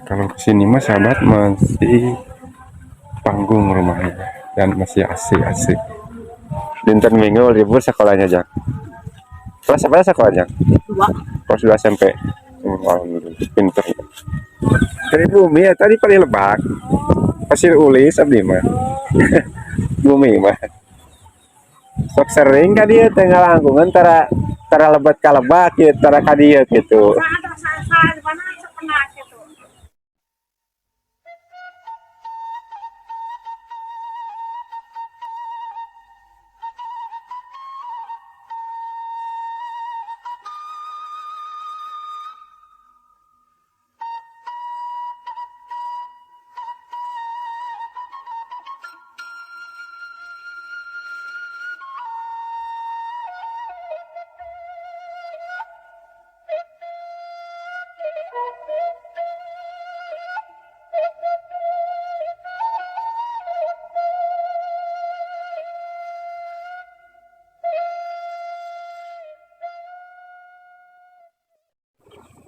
Kalau kesini mah sahabat masih panggung rumahnya dan masih asik-asik. Dinten Minggu libur sekolahnya Jang. Kelas apa sekolahnya? Dua. Kelas 2 SMP. Alhamdulillah, pinter. Dari bumi ya tadi paling Lebak. Pasir Ulis abdi mah. Bumi mah. Sok sering ka dia tengah langkungan tara tara lebat ka Lebak ya, tara ka dieu gitu. Ada saya di mana pernah gitu.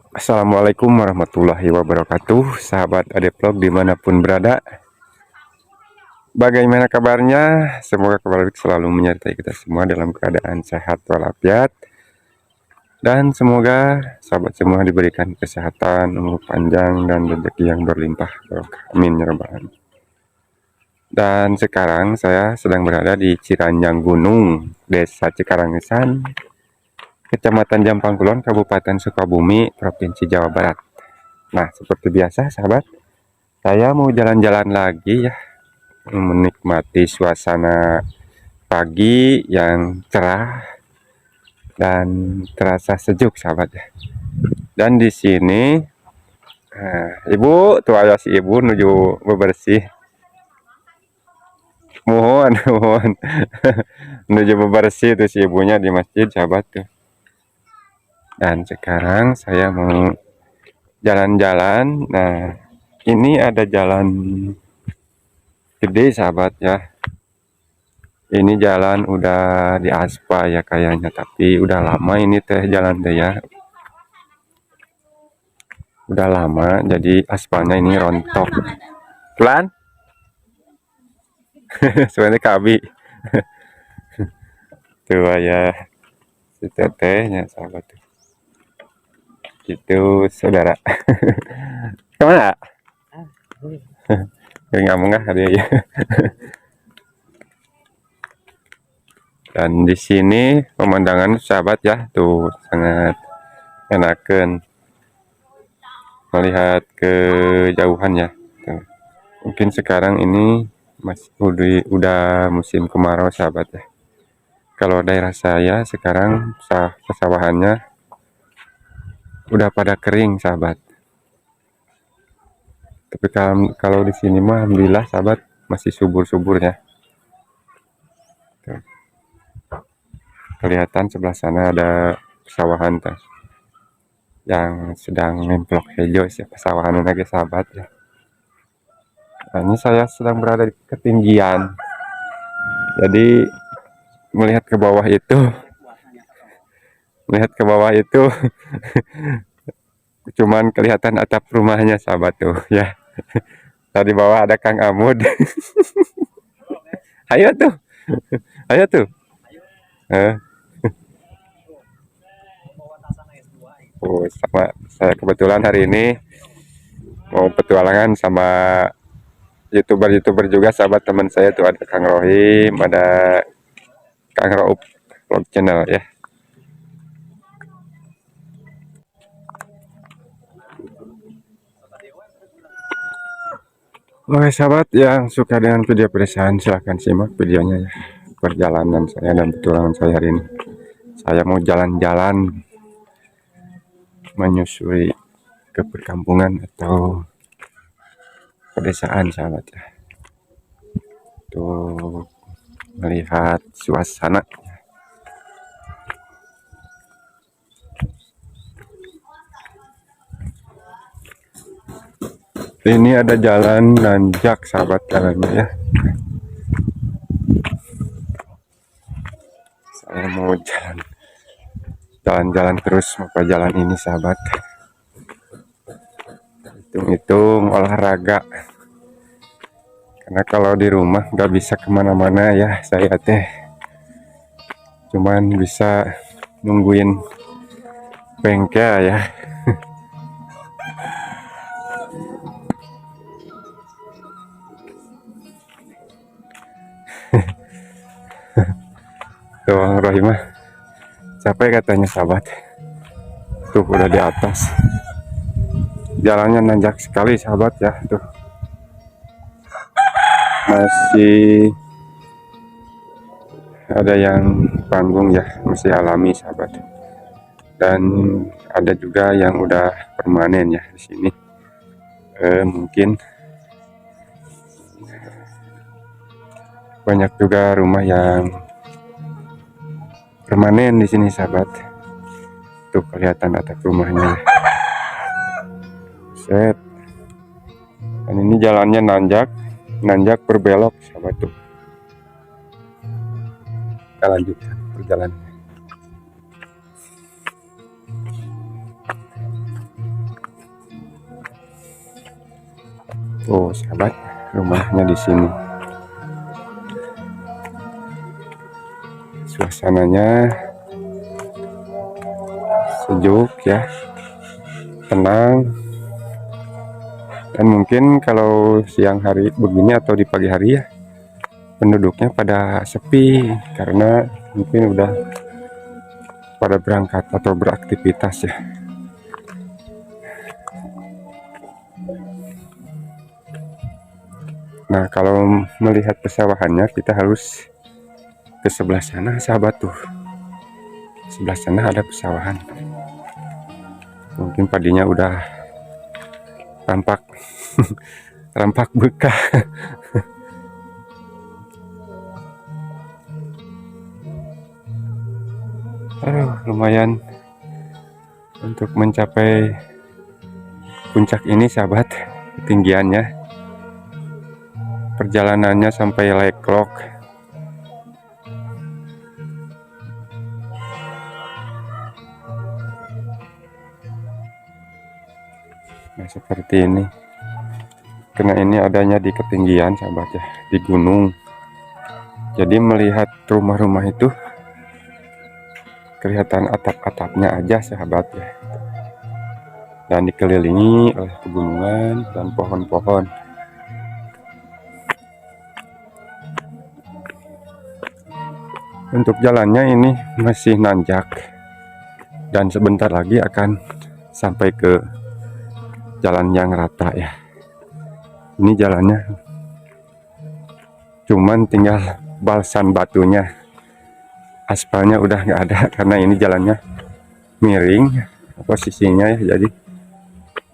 Assalamualaikum warahmatullahi wabarakatuh, sahabat Adeplog dimanapun berada. Bagaimana kabarnya? Semoga kabar baik selalu menyertai kita semua dalam keadaan sehat walafiat. Dan semoga sahabat semua diberikan kesehatan, umur panjang, dan rezeki yang berlimpah. Amin ya rabbal alamin. Dan sekarang saya sedang berada di Ciranjang Gunung, Desa Cikarangesan, Kecamatan Jampang Kulon, Kabupaten Sukabumi, Provinsi Jawa Barat. Nah, seperti biasa sahabat, saya mau jalan-jalan lagi ya, menikmati suasana pagi yang cerah dan terasa sejuk sahabat ya. Dan di sini, ibu, tuh ada si ibu menuju bebersih. Mohon, mohon. Menuju bebersih tuh si ibunya di masjid sahabat tuh. Dan sekarang saya mau jalan-jalan. Nah, ini ada jalan gede sahabat ya. Ini jalan udah diaspal ya kayaknya, tapi udah lama ini teh jalan teh ya. Udah lama jadi aspalnya ini rontok. Pelan? Sebenarnya kabi. Tuh ya si tetehnya sahabat tuh. Itu saudara. Kemana? Ngomong nggak dia ya. Dan di sini pemandangan sahabat ya tuh sangat enakan melihat kejauhan ya. Tuh. Mungkin sekarang ini masih udah musim kemarau sahabat ya. Kalau daerah saya sekarang pesawahannya udah pada kering sahabat. Tapi kalau di sini mah alhamdulillah sahabat masih subur-subur ya. Tuh. Kelihatan sebelah sana ada pesawahan tuh yang sedang nemplok hijau sih pesawahan lagi sahabat ya. Nah, ini saya sedang berada di ketinggian. Jadi melihat ke bawah itu cuman kelihatan atap rumahnya sahabat tuh ya. Tadi bawah ada Kang Amud. Ayo tuh. Ayo tuh. Oh, sama saya kebetulan hari ini mau petualangan sama youtuber juga sahabat teman saya tuh ada Kang Rohim, ada Kang Raup vlog channel ya. Oke sahabat yang suka dengan video pedesaan silahkan simak videonya ya. Perjalanan saya dan petualangan saya hari ini. Saya mau jalan-jalan menyusuri ke perkampungan atau pedesaan sahabat ya. Tuh melihat suasana. Ini ada jalan nanjak sahabat jalannya ya. Saya mau jalan-jalan terus maka jalan ini sahabat. Itu hitung-hitung olahraga. Karena kalau di rumah nggak bisa kemana-mana ya saya teh. Cuman bisa nungguin bengkel ya. Tuh Rohimah capek katanya sahabat. Tuh udah di atas. Jalannya nanjak sekali sahabat ya. Tuh masih ada yang panggung ya, masih alami sahabat. Dan ada juga yang udah permanen ya di sini. Mungkin banyak juga rumah yang permanen di sini sahabat. Tuh kelihatan atap rumahnya. Set. Dan ini jalannya nanjak berbelok sahabat tuh. Kita lanjutkan perjalanan. Oh sahabat, rumahnya di sini. Suasananya sejuk ya, tenang. Dan mungkin kalau siang hari begini atau di pagi hari ya, penduduknya pada sepi karena mungkin udah pada berangkat atau beraktivitas ya. Nah kalau melihat pesawahannya kita harus ke sebelah sana sahabat tuh. Sebelah sana ada pesawahan. Mungkin padinya udah tampak tampak bekah. Lumayan untuk mencapai puncak ini sahabat. Ketinggiannya, perjalanannya sampai Leklok. Nah seperti ini, karena ini adanya di ketinggian sahabat ya, di gunung. Jadi melihat rumah-rumah itu kelihatan atap-atapnya aja sahabat ya, dan dikelilingi oleh pegunungan dan pohon-pohon. Untuk jalannya ini masih nanjak dan sebentar lagi akan sampai ke jalan yang rata ya. Ini jalannya cuman tinggal balsan batunya, aspalnya udah nggak ada karena ini jalannya miring posisinya ya, jadi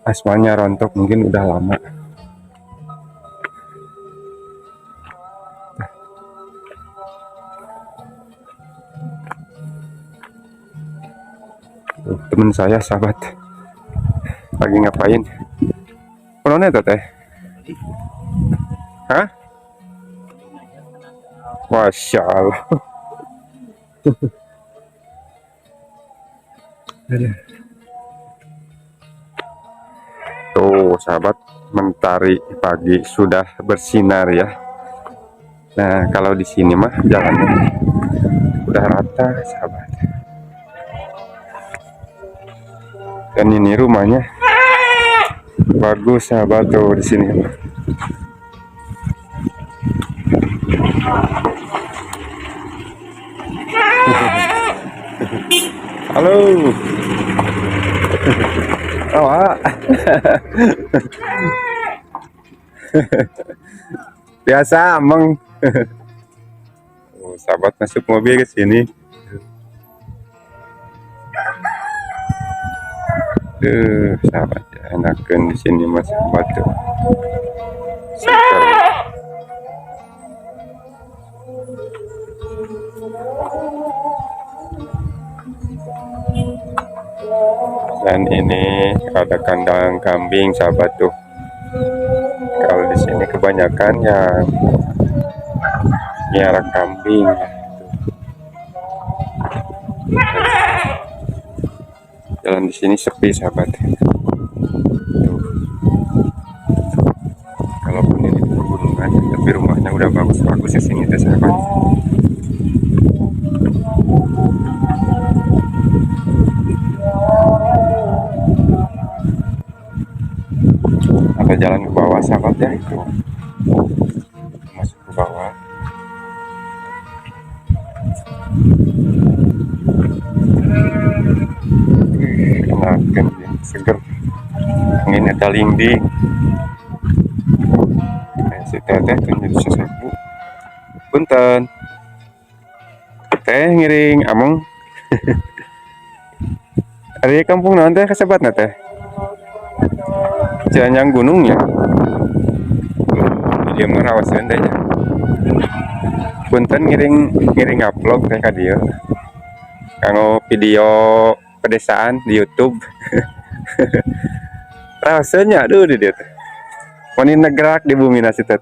aspalnya rontok mungkin udah lama. Temen saya sahabat lagi ngapain? Penonnya teh? Hah? Masya Allah. Tuh sahabat, mentari pagi sudah bersinar ya. Nah kalau di sini mah jalannya udah rata sahabat. Dan ini rumahnya bagus sahabat tuh di sini. Halo. Oh, biasa emang. Oh, sahabat masuk mobil ke sini. Sahabat ya, enakan di sini mas sahabat tuh. Dan ini ada kandang kambing sahabat tuh. Kalau di sini kebanyakan yang miara kambing. Jalan di sini sepi sahabat. Tuh. udah bagus-bagus di sini teh sahabat. Ada jalan ke bawah sahabat ya, itu masuk ke bawah. Enakan seger, angin eta linding. Si teteh tunjuk sesapu. Punten. Teh ngiring among. Ari kampung naon teh kasebatna teh? Cianjang gunung ya. Dia mah rawaseun teh nya. Punten ngiring upload teh ka dieu. Kanggo video pedesaan di YouTube. Rasanya aduh di dieu teh. Wani ngegerak di bumi nasi teh.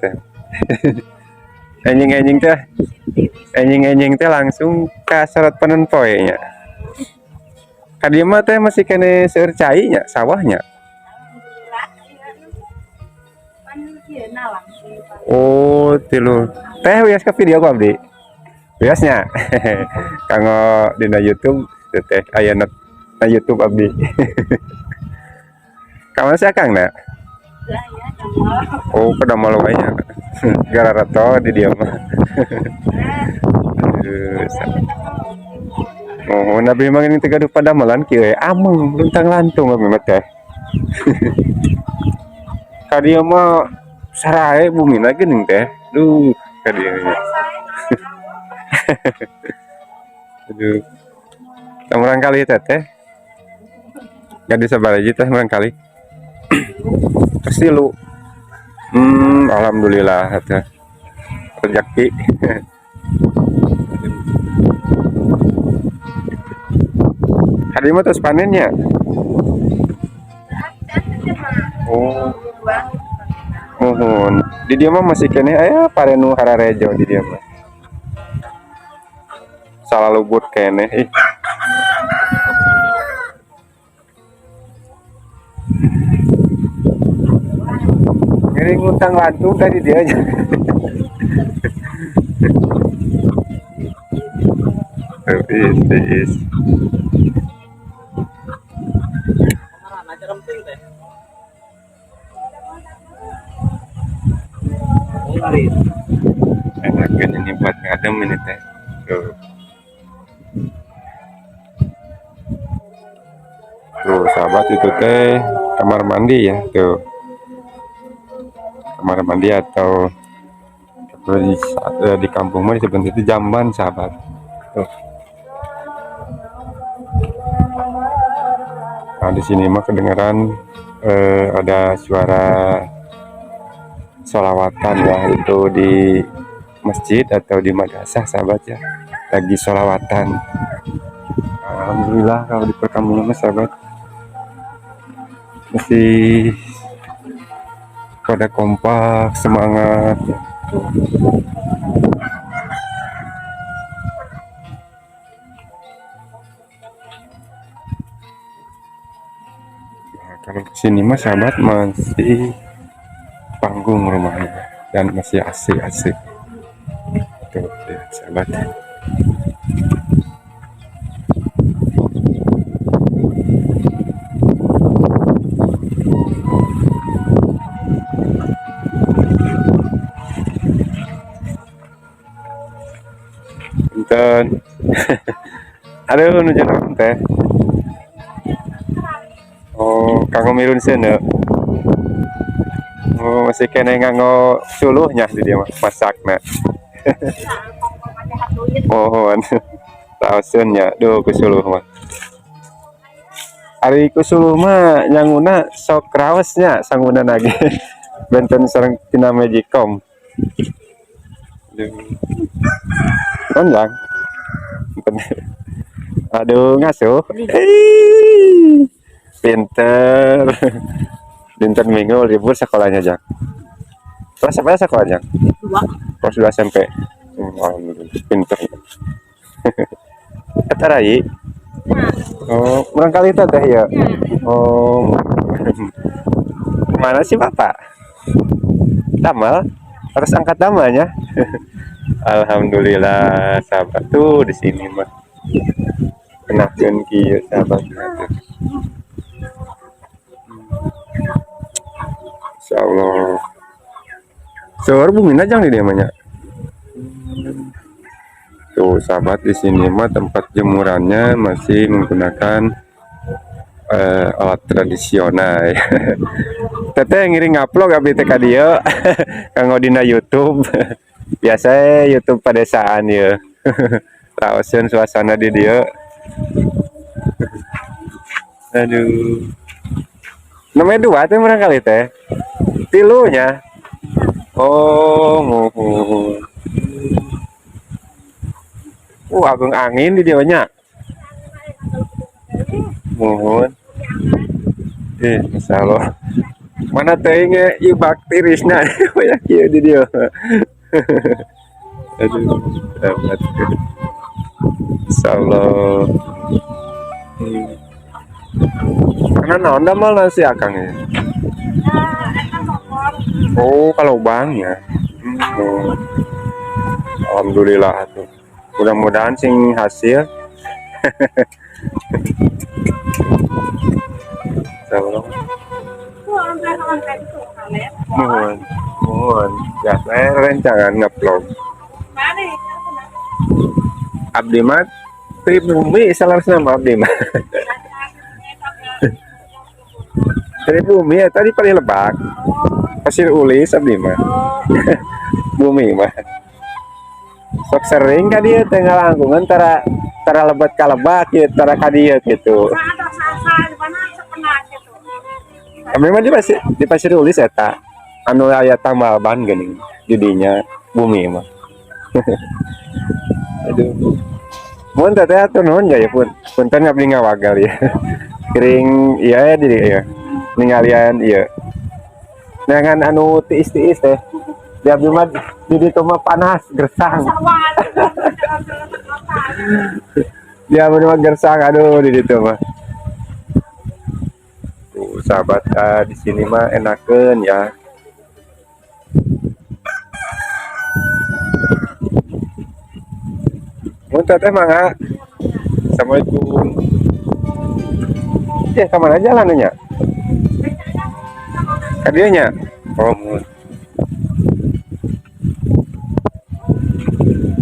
Enjing-enjing teh langsung kaseret panen poe nya. Ka dieu mah teh masih kene seueur cai nya sawahnya. Oh, tilu. Teh wias ka video ku abdi. Wiasnya. Kanggo dina YouTube teh aya na YouTube abdi. Kamu sih Kang na? Oh, pada malu aja. Gara-gara to di dia mah. Oh, nabi mang ini tegaduh pada malan kieu ameng luntang lantung abi mah teh. Ka dieu mah sarae bumina geuning teh. Duh, ka dieu nya. Aduh. Kamurang kali teh. Gak sabaraji teh murang kali. Pasti lu. Alhamdulillah teh. Rezeki. Hari mah terus panennya. Oh. Mohon. Di dia mah masih kene aya parenu hararejo di dia mah. Salah lubut kene. Ini ngutang lantung tadi dia aja. Is. Enakan ini buat ngadem ini teh. Tuh sahabat itu teh kamar mandi ya tuh. Kamar mandi atau di kampung mah sebenarnya itu jamban sahabat. Tuh. Nah di sini mah kedengaran ada suara sholawatan ya, itu di masjid atau di madrasah sahabat ya, lagi sholawatan. Alhamdulillah kalau di perkampungan sahabat masih pada kompak semangat ya. Nah, kalau kesini mah sahabat masih panggung rumahnya dan masih asik-asik tuh ya, sahabat. Punten. Aduh nuju naon teh. Oh, kanggo mirun seuneu. Oh, masih kena nganggo suluhnya di dia masakna. Mohon. Taoseunnya duh ku suluh mah. Ari ku suluh mah nyanguna sok raosnya sangguna nage. Benten sareng tina Magicom. Konjang. Aduh ngasuh. Pinter. Dinten Minggu libur sekolahnya Jang. Kelas apa sekolahnya? 2. Kelas 2 SMP. Alhamdulillah pinter. Kata Rai. Oh, kurang kali itu teh ya. Oh. Mana sih Bapak? Tamal? harus angkat namanya. Alhamdulillah sahabat tuh di sini mah enakeun kieu sahabat tuh. Insyaallah. Seueur bumi najang di dia mah nya. Tuh sahabat di sini mah tempat jemurannya masih menggunakan alat tradisional. Teteh ngiring ngupload abdi teh ka dieu kanggo dina YouTube. Biasa YouTube pedesaan ya. Raoseun suasana di dieu. Aduh. Namanya dua teh barangkali teh. Tilunya. Oh, muhun. Agung angin di dieu nya. Muhun. Masyaallah. Mana teh ge ieu bakterisna ya kieu di dieu. Aduh, amat. Insyaallah. Karena naon damal nasi akang ya. Oh, kalau bang ya. Oh. Alhamdulillah tuh. Mudah-mudahan sing hasil. Insyaallah. Mohon, mohon. Ya, saya rencangan ngupload. Abdi mah pribumi salah nama abdi mah. Pribumi ya tadi paling Lebak. Pasir Ulis abdi mah. Bumi mah. Sok sering ka dieu teh ngalangkungan tara Lebet ka Lebak ieu tara ka dieu kitu. Memang di Pasir Ulis eta anu aya tambal ban geuning di dinya bumi mah. Aduh. Mun teh atuh nuhun ya pun. Punten abdi ngawagal ya. Kiring iya di ieu. Ningalian ieu. Dengan anu tiis-tiis teh. Di abdi mah di ditu mah panas gersang. Dia abdi mah gersang aduh di ditu mah. Tuh sahabat di sini mah enakeun ya. Mun teh mangga. Assalamualaikum. Ya kemana jalannya? Ka dieu nya. Oh,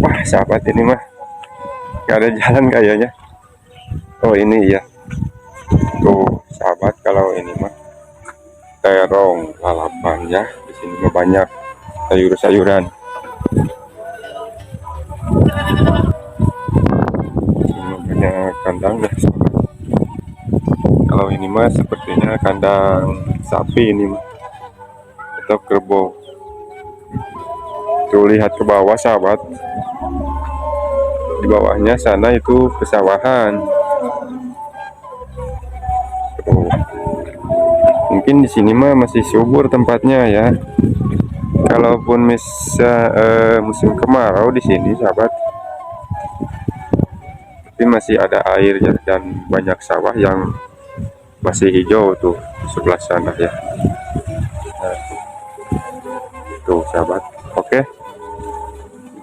wah, sahabat ini mah gak ada jalan kayaknya. Oh, ini ya. Tuh, sahabat kalau ini mah terong lalapan ya. Di sini mah banyak sayur-sayuran. Di sini mah banyak kandang ya, sahabat. Kalau ini mah sepertinya kandang sapi ini mah. Atau kerbau. Tuh lihat ke bawah sahabat. Di bawahnya sana itu pesawahan. Tuh. Mungkin di sini mah masih subur tempatnya ya. Kalaupun musim kemarau di sini sahabat, tapi masih ada airnya dan banyak sawah yang masih hijau tuh sebelah sana ya. Nah, tuh sahabat. Oke.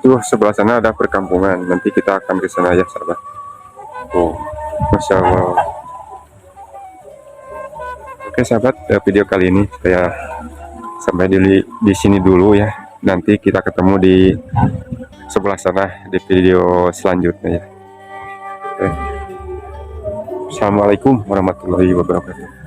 Itu sebelah sana ada perkampungan. Nanti kita akan ke sana ya sahabat. Tuh, Masya Allah. Oke sahabat, video kali ini saya sampai di sini dulu ya. Nanti kita ketemu di sebelah sana di video selanjutnya ya. Oke. Assalamualaikum warahmatullahi wabarakatuh.